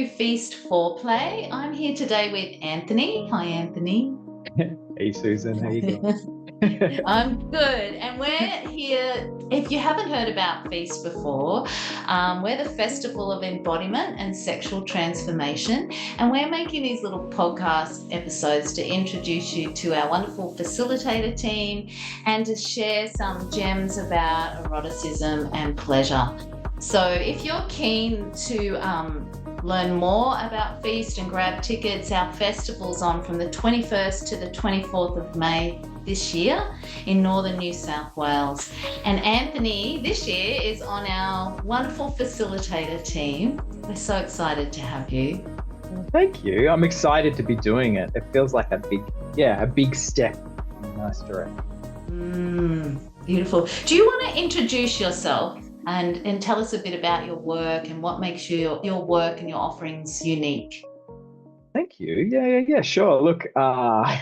to Feast Foreplay. I'm here today with Anthony. Hi, Anthony. Hey Susan, how you going? I'm good. And we're here, if you haven't heard about Feast before, we're the Festival of Embodiment and Sexual Transformation. And we're making these little podcast episodes to introduce you to our wonderful facilitator team and to share some gems about eroticism and pleasure. So if you're keen to learn more about Feast and grab tickets, our festival's on from the 21st to the 24th of May this year in Northern New South Wales. And Anthony this year is on our wonderful facilitator team. We're so excited to have you. Thank you. I'm excited to be doing it. It feels like a big step in a nice direction. Beautiful. Do you want to introduce yourself and tell us a bit about your work and what makes your work and your offerings unique? Thank you. Yeah, sure. Look, I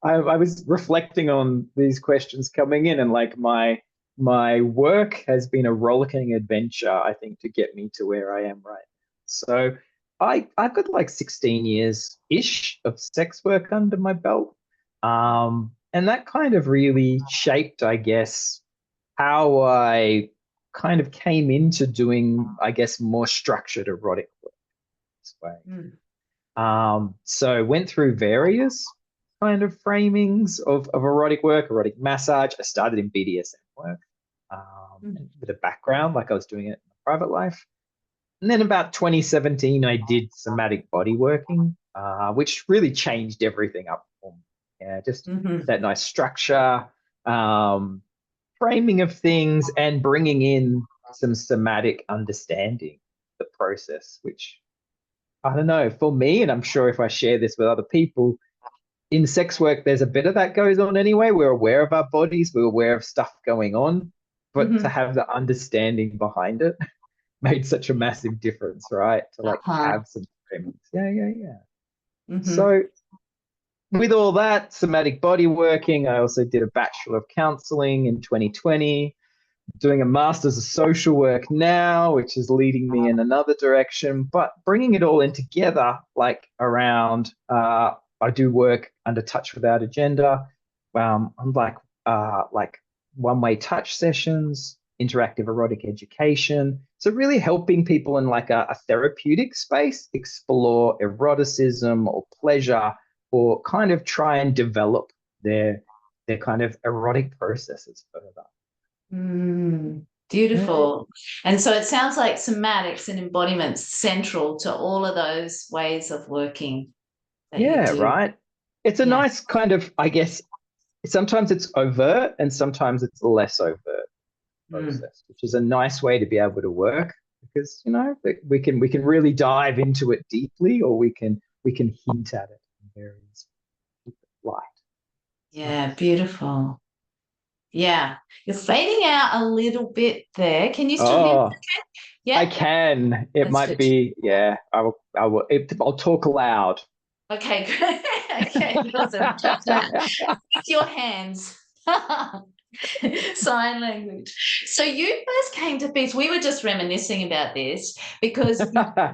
was reflecting on these questions coming in, and like my work has been a rollicking adventure, I think, to get me to where I am right. So I've got like 16 years-ish of sex work under my belt. And that kind of really shaped, I guess, how I kind of came into doing, I guess, more structured erotic work this way. So went through various kind of framings of erotic work, erotic massage. I started in BDSM work, a bit of background, like I was doing it in my private life. And then about 2017, I did somatic body working, which really changed everything up for me. Yeah, just that nice structure, framing of things, and bringing in some somatic understanding of the process, which, I don't know, for me, and I'm sure if I share this with other people, in sex work, there's a bit of that goes on anyway. We're aware of our bodies, we're aware of stuff going on, but to have the understanding behind it made such a massive difference, right? To like have some framings. Yeah. So with all that somatic body working, I also did a Bachelor of Counseling in 2020, doing a Master's of Social Work now, which is leading me in another direction, but bringing it all in together, like around, I do work under Touch Without Agenda, on like one-way touch sessions, interactive erotic education. So really helping people in like a therapeutic space explore eroticism or pleasure, or kind of try and develop their kind of erotic processes further. Beautiful. And so it sounds like somatics and embodiments central to all of those ways of working that you do. Right. It's a nice kind of, I guess, sometimes it's overt and sometimes it's less overt process, which is a nice way to be able to work, because we can really dive into it deeply, or we can hint at it in various light. Yeah, beautiful. Yeah, you're fading out a little bit there. Can you still hear me? Okay? Yeah, I can. It might be. Yeah, I will. I'll talk loud. Okay, great. Okay, awesome. With your hands. Sign language. So you first came to Feast. We were just reminiscing about this because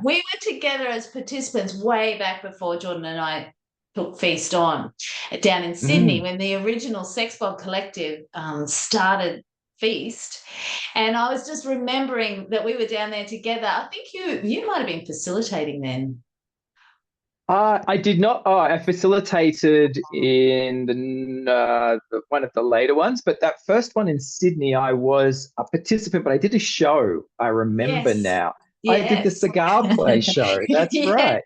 we were together as participants way back before Jordan and I took Feast on down in Sydney when the original Sex Bod Collective started Feast. And I was just remembering that we were down there together. I think you might have been facilitating then. I did not. Oh, I facilitated in one of the later ones, but that first one in Sydney, I was a participant, but I did a show. I remember now. I did the cigar play show. That's right.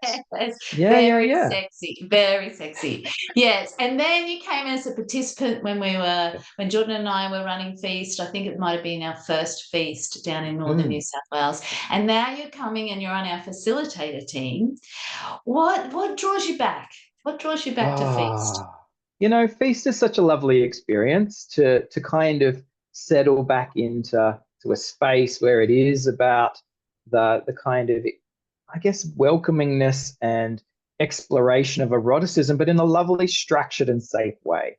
Yeah. Sexy, very sexy. Yes, and then you came as a participant when Jordan and I were running Feast. I think it might have been our first Feast down in Northern New South Wales. And now you're coming and you're on our facilitator team. What draws you back? What draws you back to Feast? Feast is such a lovely experience to kind of settle back into a space where it is about the kind of, I guess, welcomingness and exploration of eroticism, but in a lovely, structured and safe way.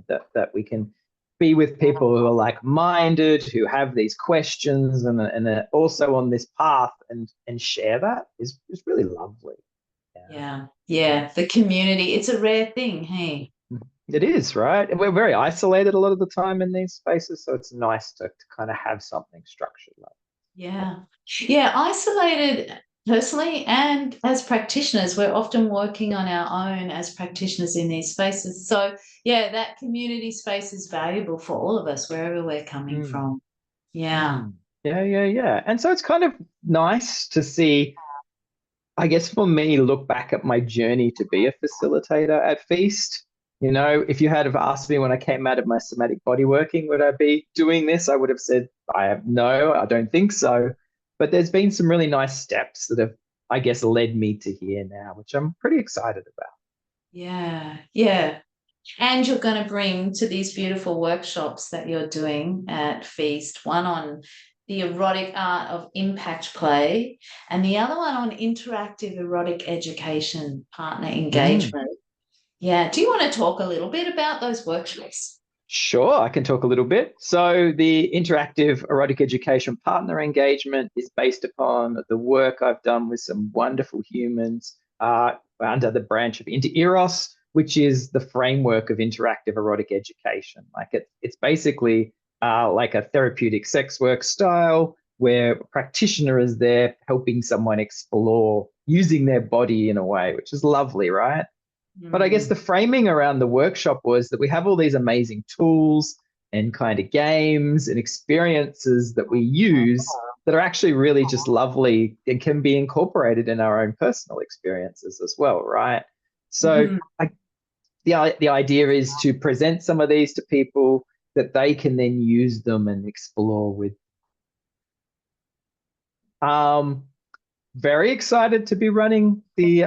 That we can be with people who are like-minded, who have these questions, and also on this path, and share that is really lovely. Yeah. The community, it's a rare thing, hey? It is, right? And we're very isolated a lot of the time in these spaces, so it's nice to kind of have something structured like that. Yeah, isolated personally and as practitioners, we're often working on our own as practitioners in these spaces. So, yeah, that community space is valuable for all of us, wherever we're coming Mm, from. Yeah. yeah. And so it's kind of nice to see, I guess for me, look back at my journey to be a facilitator at Feast. You know, if you had have asked me when I came out of my somatic body working, would I be doing this? I would have said, no, I don't think so. But there's been some really nice steps that have, I guess, led me to here now, which I'm pretty excited about. Yeah. And you're going to bring to these beautiful workshops that you're doing at Feast, one on the erotic art of impact play, and the other one on interactive erotic education, partner Mm. engagement. Yeah. Do you want to talk a little bit about those workshops? Sure, I can talk a little bit. So, the interactive erotic education partner engagement is based upon the work I've done with some wonderful humans under the branch of Eros, which is the framework of interactive erotic education. Like it's basically like a therapeutic sex work style where a practitioner is there helping someone explore using their body in a way, which is lovely, right? But I guess Mm. the framing around the workshop was that we have all these amazing tools and kind of games and experiences that we use that are actually really just lovely and can be incorporated in our own personal experiences as well, right? So Mhm. the idea is to present some of these to people that they can then use them and explore with. Um, Very excited to be running the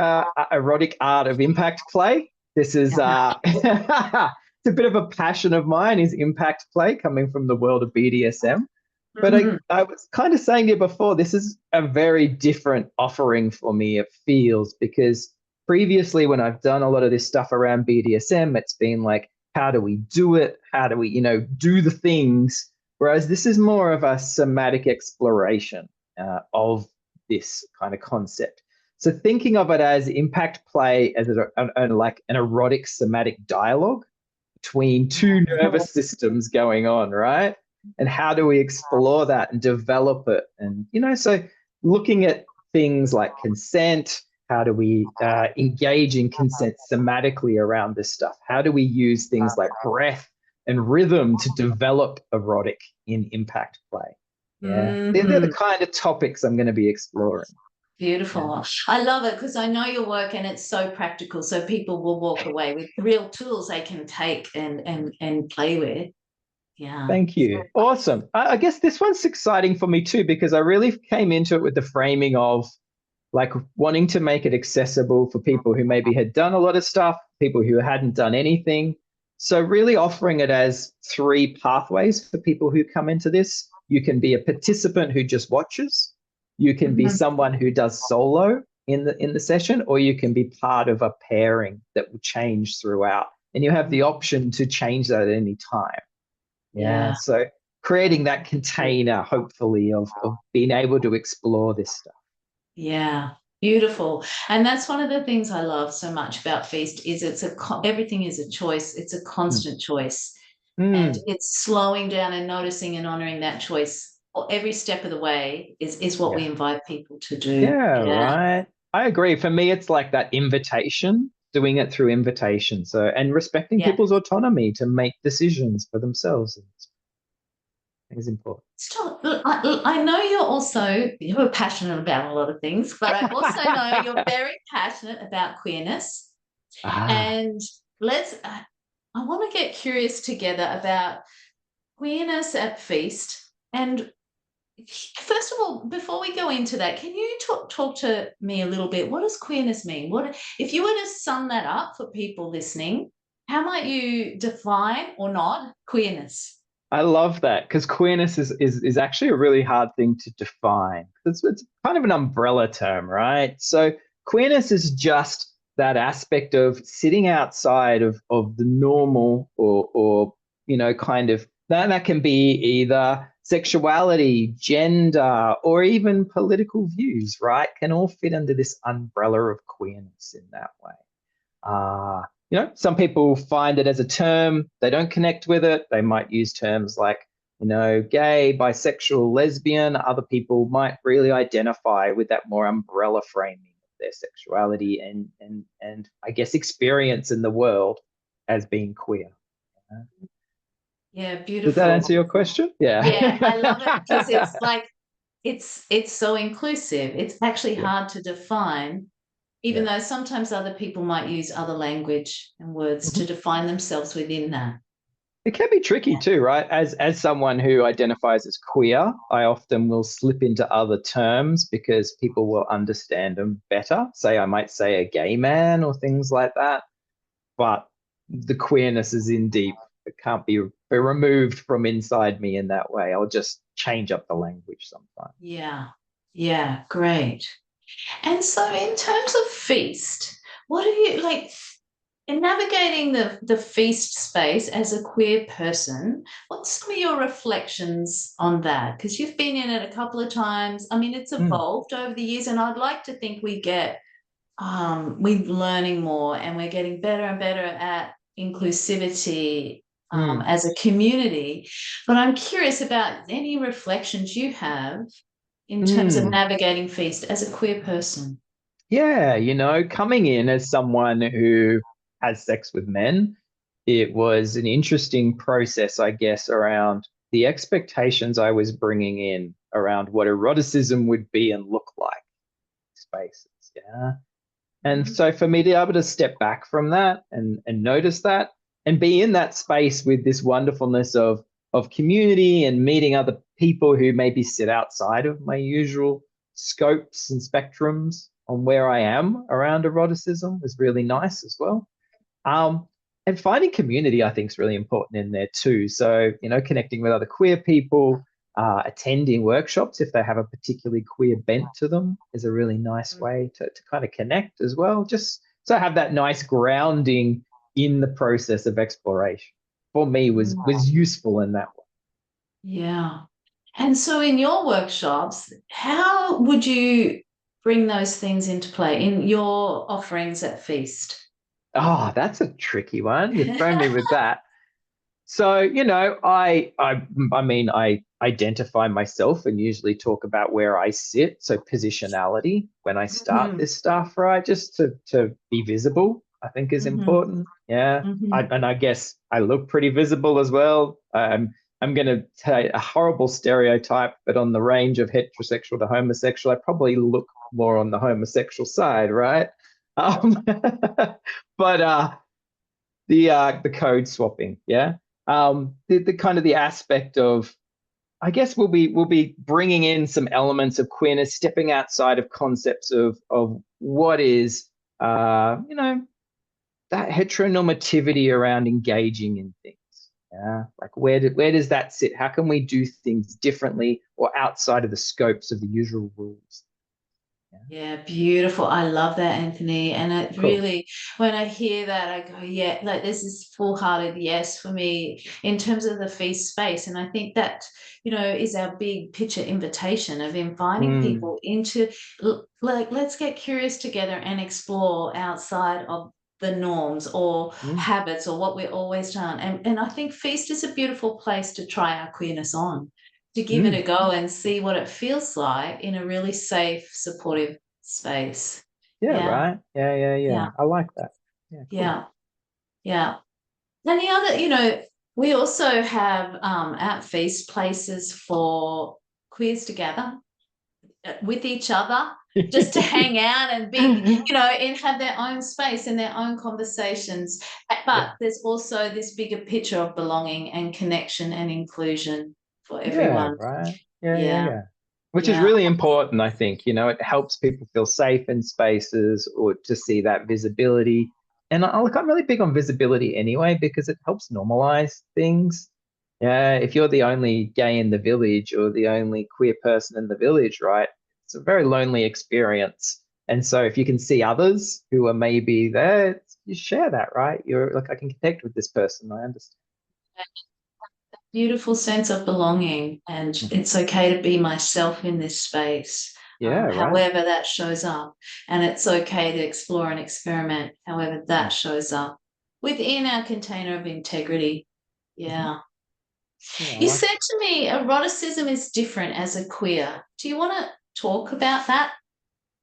erotic art of impact play. This is it's a bit of a passion of mine is impact play coming from the world of BDSM. But Mhm. I was kind of saying to you before, this is a very different offering for me, it feels, because previously when I've done a lot of this stuff around BDSM, it's been like, how do we do it? How do we, do the things? Whereas this is more of a somatic exploration of this kind of concept. So thinking of it as impact play as like an erotic somatic dialogue between two nervous systems going on, right? And how do we explore that and develop it? And, so looking at things like consent, how do we engage in consent somatically around this stuff? How do we use things like breath and rhythm to develop erotic in impact play? Yeah, they're the Mhm. kind of topics I'm going to be exploring. Beautiful. I love it because I know your work and it's so practical. So people will walk away with real tools they can take and play with. Yeah. Thank you. Awesome. I guess this one's exciting for me too, because I really came into it with the framing of like wanting to make it accessible for people who maybe had done a lot of stuff, people who hadn't done anything. So, really offering it as three pathways for people who come into this. You can be a participant who just watches, you can be Mhm. someone who does solo in the session, or you can be part of a pairing that will change throughout. And you have the option to change that at any time. Yeah. Yeah. So creating that container, hopefully, of being able to explore this stuff. Yeah. Beautiful. And that's one of the things I love so much about Feast is everything is a choice. It's a Mm. constant choice. And Mm. it's slowing down and noticing and honoring that choice every step of the way is what we Yeah. invite people to do. Yeah, Yeah. right. I agree. For me, it's like that invitation, doing it through invitation. So, and respecting Yeah. people's autonomy to make decisions for themselves is important. Stop. Look, I know you're passionate about a lot of things, but I also know you're very passionate about queerness. Ah, And I want to get curious together about queerness at Feast. And first of all, before we go into that, can you talk to me a little bit? What does queerness mean? If you were to sum that up for people listening, how might you define or not queerness? I love that because queerness is actually a really hard thing to define. It's kind of an umbrella term, right? So queerness is just that aspect of sitting outside of the normal or kind of that can be either sexuality, gender, or even political views, right, can all fit under this umbrella of queerness in that way. Some people find it as a term, they don't connect with it. They might use terms like, gay, bisexual, lesbian. Other people might really identify with that more umbrella framing of their sexuality and I guess experience in the world as being queer. Yeah, Does that beautiful. answer your question? Yeah, I love it because Yeah. it's like it's so inclusive. It's actually Yeah. hard to define, even Yeah. though sometimes other people might use other language and words Mhm. to define themselves within that. It can be tricky too, right? As someone who identifies as queer, I often will slip into other terms because people will understand them better. Say I might say a gay man or things like that, but the queerness is in deep. It can't be removed from inside me in that way. I'll just change up the language sometimes. Yeah. Yeah, great. And so in terms of feast, what do you like in navigating the feast space as a queer person? What's some of your reflections on that? Because you've been in it a couple of times. I mean, it's Mm, evolved over the years, and I'd like to think we're learning more and we're getting better and better at inclusivity mm, as a community. But I'm curious about any reflections you have in terms of mm. navigating feast as a queer person. Yeah, coming in as someone who has sex with men, it was an interesting process, I guess, around the expectations I was bringing in around what eroticism would be and look like spaces. Yeah. And Mhm. so for me to be able to step back from that and notice that and be in that space with this wonderfulness of community and meeting other people who maybe sit outside of my usual scopes and spectrums on where I am around eroticism was really nice as well. Um, and finding community, I think, is really important in there too. So, connecting with other queer people, attending workshops if they have a particularly queer bent to them is a really nice way to kind of connect as well. Just so have that nice grounding in the process of exploration for me was useful in that way. Yeah. And so in your workshops, how would you bring those things into play in your offerings at Feast? Oh, that's a tricky one. You throw me with that. So, I identify myself and usually talk about where I sit. So positionality when I start Mhm, this stuff, right? Just to be visible, I think is mhm, important. Yeah. mhm. And I guess I look pretty visible as well. I'm going to say a horrible stereotype, but on the range of heterosexual to homosexual, I probably look more on the homosexual side, right? Um, but the code swapping, yeah. The kind of the aspect of, I guess we'll be bringing in some elements of queerness, stepping outside of concepts of what is that heteronormativity around engaging in things. Yeah, like where does that sit? How can we do things differently or outside of the scopes of the usual rules? Yeah, Yeah, beautiful. I love that, Anthony. And it cool. really, when I hear that, I go, yeah, like this is full-hearted yes for me in terms of the feast space. And I think that, is our big picture invitation of inviting Mm, people into like, let's get curious together and explore outside of the norms or mm, habits or what we're always done. And I think feast is a beautiful place to try our queerness on, to give it a mm. go and see what it feels like in a really safe, supportive space. Yeah, Yeah, right. Yeah. yeah, I like that. Yeah, cool. yeah, yeah. And the other, we also have at Feast places for queers to gather with each other, just to hang out and be, and have their own space and their own conversations. Yeah. But there's also this bigger picture of belonging and connection and inclusion for Yeah, everyone. right. Yeah. Yeah, Which is yeah. really important, I think. It helps people feel safe in spaces or to see that visibility. And look, I'm really big on visibility anyway because it helps normalize things. Yeah, if you're the only gay in the village or the only queer person in the village, right? It's a very lonely experience. And so if you can see others who are maybe there, you share that, right? You're like, I can connect with this person. I understand. beautiful sense of belonging, and it's okay to be myself in this space, Yeah, right. however that shows up. And it's okay to explore and experiment, however that shows up within our container of integrity. Mhm. Yeah. Yeah, I You like. said to me, eroticism is different as a queer. Do you want to talk about that?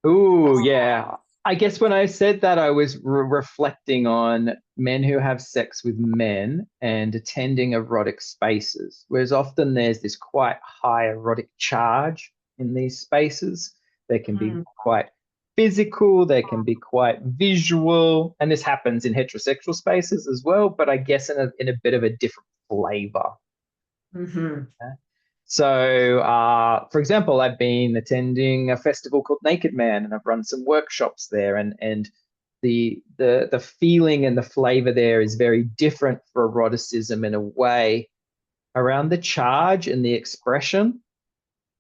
Ooh, yeah. I guess when I said that, I was reflecting on men who have sex with men and attending erotic spaces, whereas often there's this quite high erotic charge in these spaces. They can be Mm, quite physical, they can be quite visual, and this happens in heterosexual spaces as well, but I guess in a bit of a different flavor. mhm. So, for example, I've been attending a festival called Naked Man, and I've run some workshops there, and the feeling and the flavor there is very different for eroticism in a way around the charge and the expression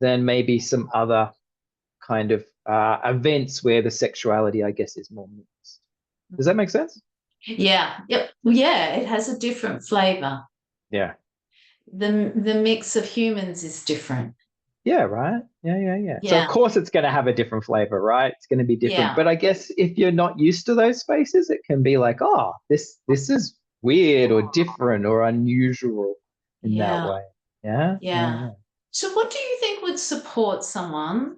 than maybe some other kind of events where the sexuality, I guess, is more mixed. Does that make sense? Yeah. Yep. Yeah, it has a different flavor. Yeah. The mix of humans is different. Yeah, right. Yeah. So of Yeah. course it's going to have a different flavor, right? It's going to be different. Yeah. But I guess if you're not used to those spaces, it can be like, oh, this is weird or different or unusual in that Yeah. way. Yeah. Yeah. So what do you think would support someone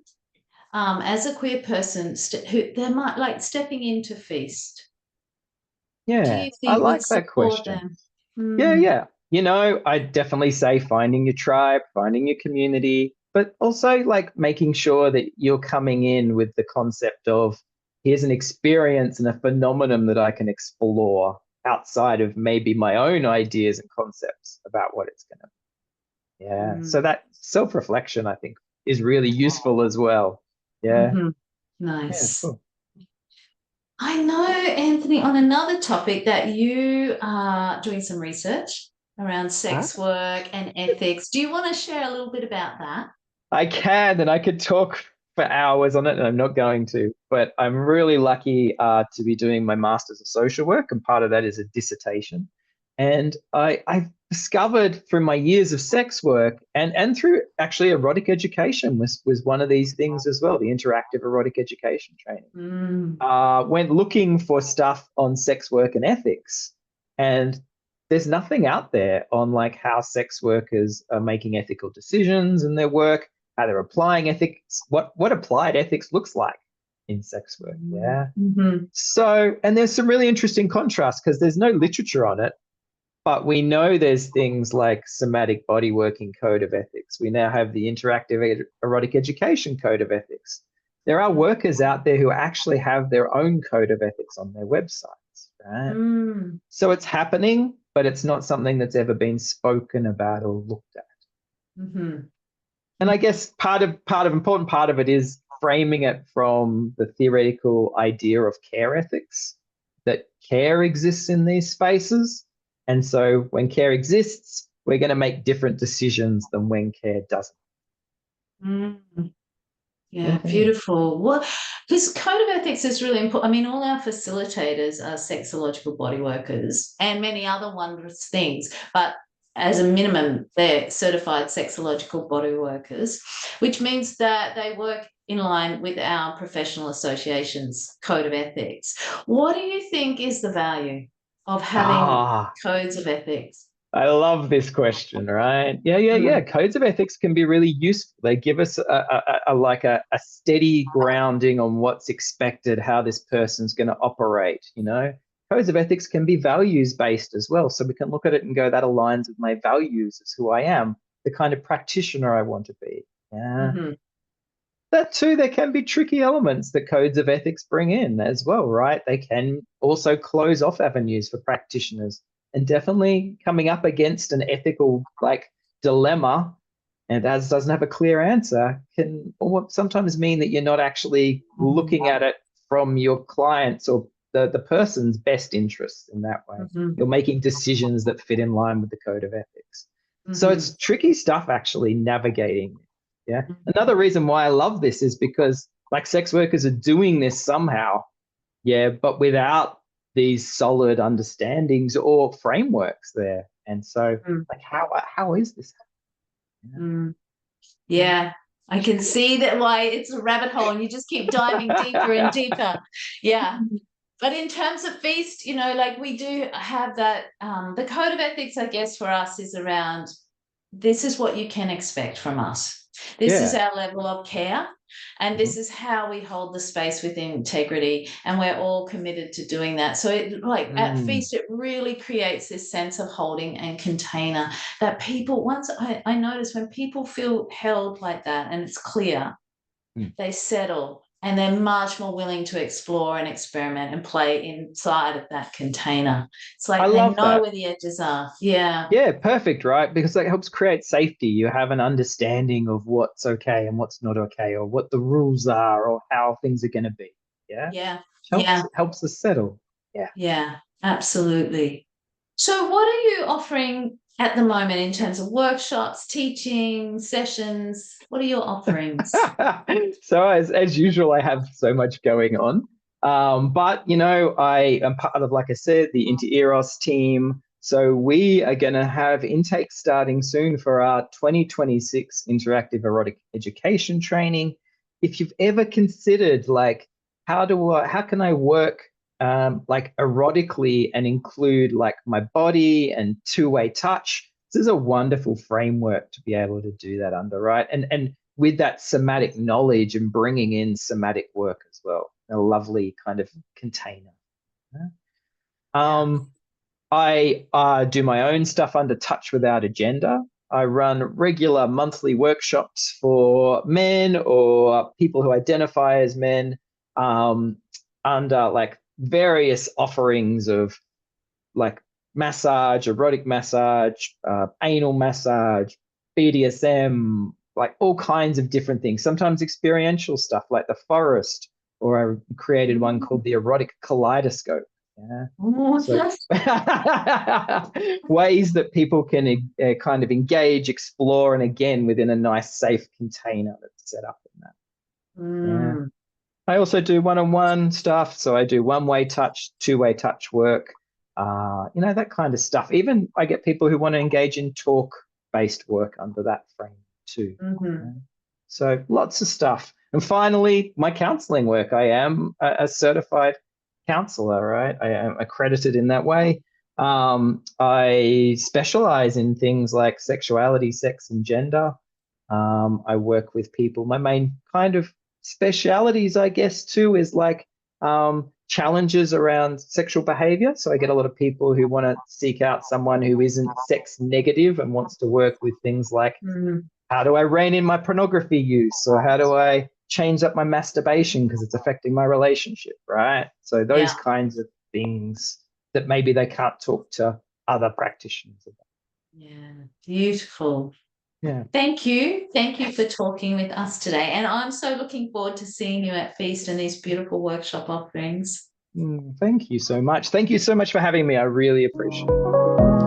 as a queer person who they might like stepping into feast? What do Yeah. you I think would like that support question. them? Yeah. I definitely say finding your tribe, finding your community, but also like making sure that you're coming in with the concept of here's an experience and a phenomenon that I can explore outside of maybe my own ideas and concepts about what it's going to be. Yeah. Mm. So that self-reflection, I think, is really useful as well. Yeah. Mhm. Yeah, Nice. cool. I know, Anthony, on another topic that you are doing some research around Ah, sex work and ethics. Do you want to share a little bit about that? I can, and I could talk for hours on it, and I'm not going to. But I'm really lucky to be doing my master's of social work, and part of that is a dissertation. And I've discovered through my years of sex work and through actually erotic education was one of these things as well, the interactive erotic education training. Mm. Went looking for stuff on sex work and ethics, and there's nothing out there on like how sex workers are making ethical decisions in their work, how they're applying ethics, what applied ethics looks like in sex work. Yeah. Mm-hmm. So, and there's some really interesting contrasts because there's no literature on it, but we know there's things like somatic body working code of ethics. We now have the interactive erotic education code of ethics. There are workers out there who actually have their own code of ethics on their websites, right? Mm. So it's happening, but it's not something that's ever been spoken about or looked at. Mm-hmm. And I guess important part of it is framing it from the theoretical idea of care ethics, that care exists in these spaces. And so when care exists, we're going to make different decisions than when care doesn't. Mm. Yeah, Yeah. beautiful. Well, this code of ethics is really important. I mean, all our facilitators are sexological body workers and many other wondrous things, but as a minimum, they're certified sexological body workers, which means that they work in line with our professional association's code of ethics. What do you think is the value of having Ah, codes of ethics? I love this question, right? Yeah. Mm, Codes of ethics can be really useful. They give us a steady grounding on what's expected, how this person's going to operate, you know? Codes of ethics can be values based as well. So we can look at it and go, that aligns with my values as who I am, the kind of practitioner I want to be. Yeah. mhm, That too, there can be tricky elements that codes of ethics bring in as well, right? They can also close off avenues for practitioners, and definitely coming up against an ethical like dilemma and as doesn't have a clear answer can sometimes mean that you're not actually looking at it from your clients or the person's best interests in that way. mhm, You're making decisions that fit in line with the code of ethics. So mhm, it's tricky stuff actually navigating. Yeah. Another reason why I love this is because like sex workers are doing this somehow, yeah, but without these solid understandings or frameworks there. And so, Mm. like, how is this? Mm. Yeah, I can see that why it's a rabbit hole and you just keep diving deeper and deeper. Yeah. But in terms of feast, like we do have that, the code of ethics, I guess, for us is around this is what you can expect from us. This is Yeah. our level of care. And this is how we hold the space with integrity. And we're all committed to doing that. So at Feast, it really creates this sense of holding and container that people, once I notice when people feel held like that and it's clear, they settle and they're much more willing to explore and experiment and play inside of that container. It's I like they love know that. where the edges are. Yeah. Yeah, perfect, right? Because that helps create safety. You have an understanding of what's okay and what's not okay, or what the rules are, or how things are going to be. Yeah, Yeah. helps Yeah. helps us settle. Yeah. Yeah. Absolutely. So, what are you offering at the moment in terms of workshops, teaching, sessions? What are your offerings? So as usual, I have so much going on. But I am part of, like I said, the Inter-Eros team. So we are going to have intake starting soon for our 2026 interactive erotic education training. If you've ever considered like how can I work like erotically and include like my body and two-way touch, this is a wonderful framework to be able to do that under, right? And with that somatic knowledge and bringing in somatic work as well, a lovely kind of container. Yeah. I do my own stuff under Touch Without Agenda. I run regular monthly workshops for men or people who identify as men, under like various offerings of like massage, erotic massage, anal massage, BDSM, like all kinds of different things. Sometimes experiential stuff like the forest, or I created one called the erotic kaleidoscope. Yeah. So ways that people can kind of engage, explore, and again within a nice, safe container that's set up in that. Yeah. Mm. I also do one-on-one stuff. So I do one-way touch, two-way touch work, that kind of stuff. Even I get people who want to engage in talk-based work under that frame too. Mm-hmm. Yeah. So lots of stuff. And finally, my counseling work. I am a certified counselor, right? I am accredited in that way. I specialize in things like sexuality, sex, and gender. I work with people. My main kind of specialities, I guess, too, is like challenges around sexual behavior. So I get a lot of people who want to seek out someone who isn't sex negative and wants to work with things like, how do I rein in my pornography use? Or how do I change up my masturbation because it's affecting my relationship, right? So those Yeah. kinds of things that maybe they can't talk to other practitioners about. Yeah. Beautiful. Yeah. Thank you. Thank you for talking with us today. And I'm so looking forward to seeing you at Feast and these beautiful workshop offerings. Thank you so much. Thank you so much for having me. I really appreciate it.